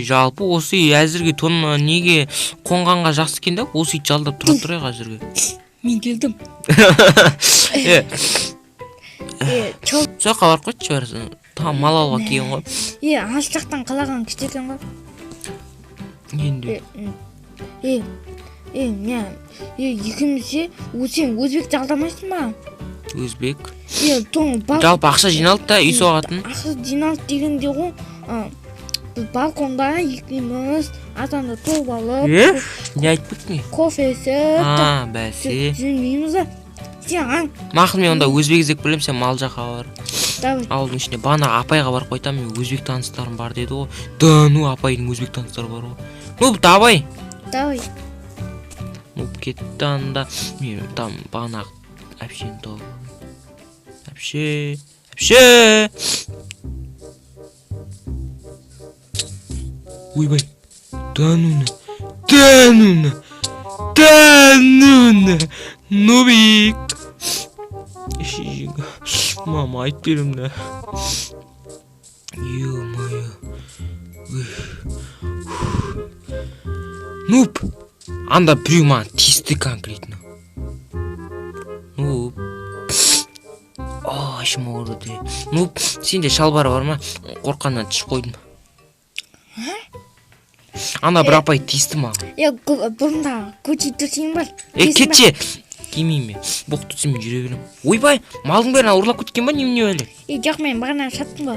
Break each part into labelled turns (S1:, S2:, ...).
S1: жалпы осы үй әзірге тонна неге қонғанға жақсы екен да, осы үй жалдап тұра тұрайық әзірге.
S2: Мен келдім.
S1: Соққа барып қойшы бәрі. Там мал алуға келген ғой.
S2: Алыс жақтан қалаған күшті екен ғой.
S1: Енді.
S2: Мен екеумізде сен өзбекті алдамайсың ба?
S1: Өзбек.
S2: Жалпы
S1: ақша жиналды да үй соғатын.
S2: Ақша жиналды дегенде ғой, біз балконда екеуміз атанды топ алып,
S1: не айтпық не?
S2: кофесі,
S1: бәсе.
S2: жүрмейміз ба? Сен
S1: Мақыл, мен онда өзбек іздеп білем, сен мал жаққа бар. Ауылдың ішінде бана апайға барып қойтам, мен өзбек таныстарым бар деді ғой. Апайдың өзбек таныстары бар ғой. Давай. Кетті анда. Мен там бана әпшені тауып. Әпше. Ойбай. Дануна. Нубик. Мама, айт берем да. Ё-моё. Нуб. Анда біреу маған тиісті конкретно. Ашым ауырды. Сенде шалбары бар ма? Қорқаннан түшіп қойдым. Анда бір апай тиісті маған.
S2: Бұрында көте тұрсың бар.
S1: Кетші. Кемейме. Боқ тұтсымен жүре берем. Ойбай, малдың бәрін ұрлап кеткен ба, немене әлі?
S2: Жоқ, мен бағана саттым ба.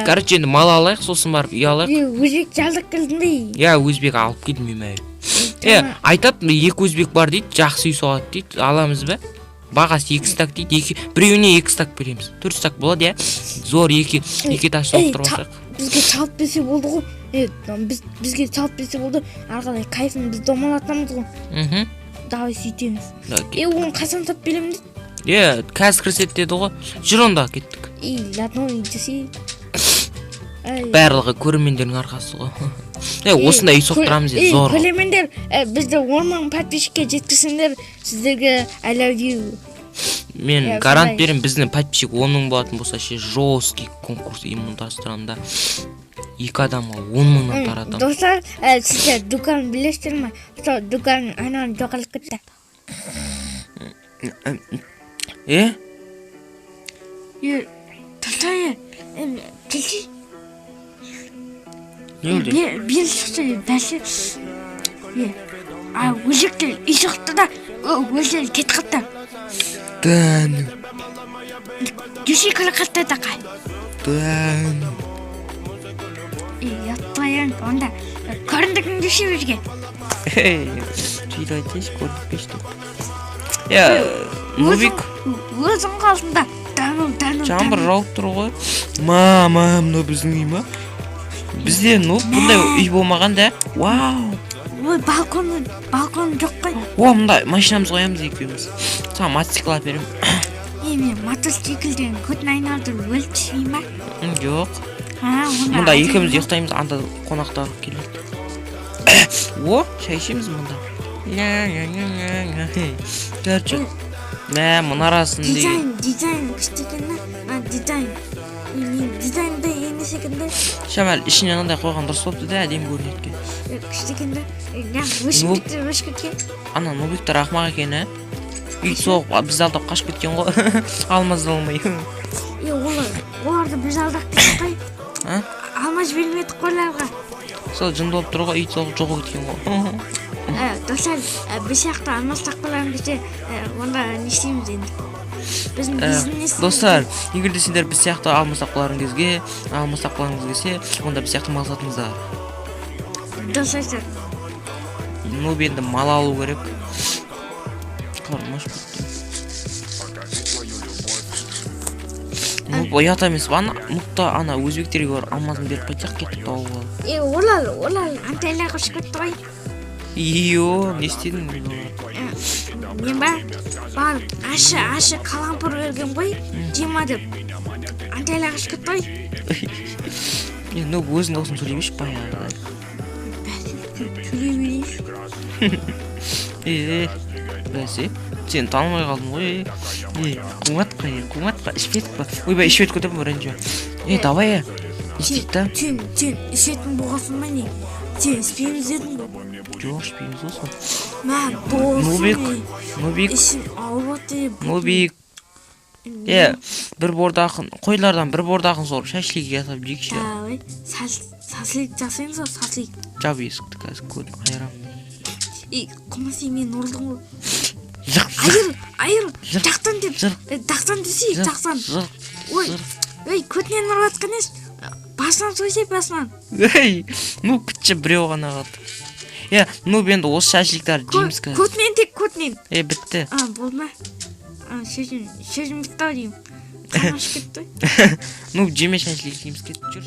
S1: Короче, енді мал алайық, сосын барып үй алайық.
S2: Өзбек жалдық келдің бе?
S1: Өзбек алып келдім мен. Айтады, екі өзбек бар дейді, жақсы үй соғады дейді, аламыз ба? Бағасы 2 стак дейді, біреуіне 2 стак береміз. 4 стак болады, зор 2 этаж соғып тұрмасақ.
S2: Бізге салып берсе болды ғой. Бізге салып берсе болды, арқалай кайфын біз домалатамыз ғой. Давай сөйтеміз. Оны қасан тап беремін дейді?
S1: Қазір кірсет деді ғой. Жүр онда кеттік.
S2: Ладно, идесі.
S1: Барлығы көрермендердің арқасы ғой. Осында үй соқтырамыз еді, зор.
S2: Көрермендер, бізді 10 мың подписчикке жеткізсеңдер, сіздерге I love you.
S1: Мен гарант берем, біздің подписчик 10 мың болатын болса, жесткий конкурс ұйымдастырамын да. 2 адамға 10 мыңнан таратам.
S2: Достар, сіздер дүкан білесіздер ме? Дүкан анан жоғалып кетті. Достар, келші.
S1: Не oldu?
S2: Bir şişe dersi. Özekler iş çıktı da özekler ket kattı. Düşü kala kattı da kay. Yatmayan onda. Karındakini düşü verge.
S1: Tüyler ateş korkup geçtim. Ya, Nubik.
S2: Özün kalsında.
S1: Çambır raup тұр ғой. Мына біздің үй ма? Бізде бұндай үй болмаған да. Вау.
S2: Балкон жоқ қой.
S1: Мұнда машинамыз қоямыз екеуміз. Саған мотоцикл алып беремін.
S2: Мен мотоциклден көтін айналдырып өліп түспеймін ба?
S1: Жоқ. Мұнда екеуміз ұйықтаймыз, анда қонақтар келеді. Шай ішеміз мұнда. Көрші. Мұны арасын деген.
S2: Дизайн күшті екен. Дизайнда енді секінді.
S1: Шамал, ішінен андай қойған дұрыс болыпты да, әдем көрінеді екен.
S2: Күшті екен да. Өшіп кеткен.
S1: Ана Нубиктер ақмақ екен, үй соғып, бізді алдап қашып кеткен ғой. Алмаз алмай.
S2: Оларды біз алдақ кеткен қой. Алмаз бермедік қойларға.
S1: Сол жынды болып тұр ғой, үй соғып жоғы кеткен ғой.
S2: Достар, біз сияқты алмаз тақпаларын бізде онда не істейміз енді? Біздің бизнес.
S1: Достар, егер де сендер біз сияқты алмаз тақпаларыңыз келсе, онда біз сияқты мал сатыңыздар.
S2: Достар.
S1: Нуб енді мал алу керек. Қармаш бітті. Нуб ұят емес ба? Нубта ана өзбектерге алмазын беріп қайтсақ кетіп тауып алып.
S2: Олар антайларға шығып тұрай.
S1: Не істедің?
S2: Мен бар ашы қалампыр өрген ғой, жема деп антайларға шығып тұрай.
S1: Нуб өзің осыны сөйлемеш баяғы. Бәсе, сен танымай қалдым ғой. Қуатқа, ішпедік па? Ойбай, ішпедік көтеріп өрен жо. Давай, істейді да.
S2: Сен ішетін болғансың ба не? Сен іспейміз дедің ғой.
S1: Жоқ, ішпейміз ғой.
S2: Мә, досым.
S1: Нубик.
S2: Ішім ауырып деп.
S1: Нубик. Bir bordaqın, qoylardan bir bordaqın sorup şaşlik yasap jekşi.
S2: Ой, саслик жасаймыз ғой, саслик.
S1: Жап есікті қазір көрдім, қайрам.
S2: Қымасы мен ұрдың ғой.
S1: Жық,
S2: Айыр, жақтан деп. Жақтан десей, жақтан. Ой, көтінен ұрып атқан еш. Басынан сөйсе, басынан.
S1: Ну, күтші біреу ғана қалды. Ну, енді осы шашликтарды жейміз қазір.
S2: Көтінен тек көтінен.
S1: Бітті.
S2: Болма. Сөзім бітті ау деймін. Қамаш кетті.
S1: Ну, жеме шашлик жейміз кетіп жүр.